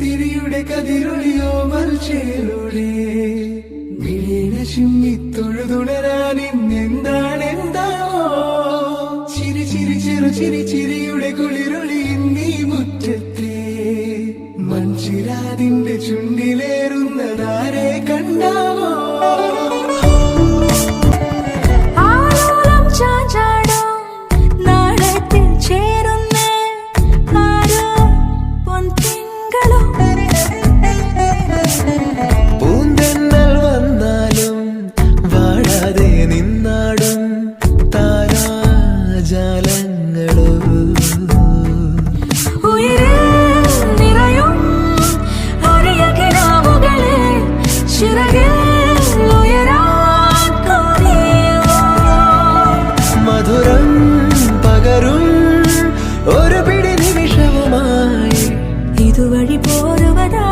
തിരിയുടെ കതിരൊളിയോ മൽച്ചേലൂടെ ചിമ്മി തൊഴുതുണരാൻ ഇന്നെന്താണെന്താവോ ചിരി ചിരി ചെറു ചിരി ചിരിയുടെ കുളിരൊളി നീ മുറ്റത്തെ മൺചിരാതിന്റെ ചുണ്ടിലേറുന്നതാരെ കണ്ടാവോ മധുരം പകരും ഒരു പിടി നിമിഷവുമായി ഇതുവഴി പോരുവതാ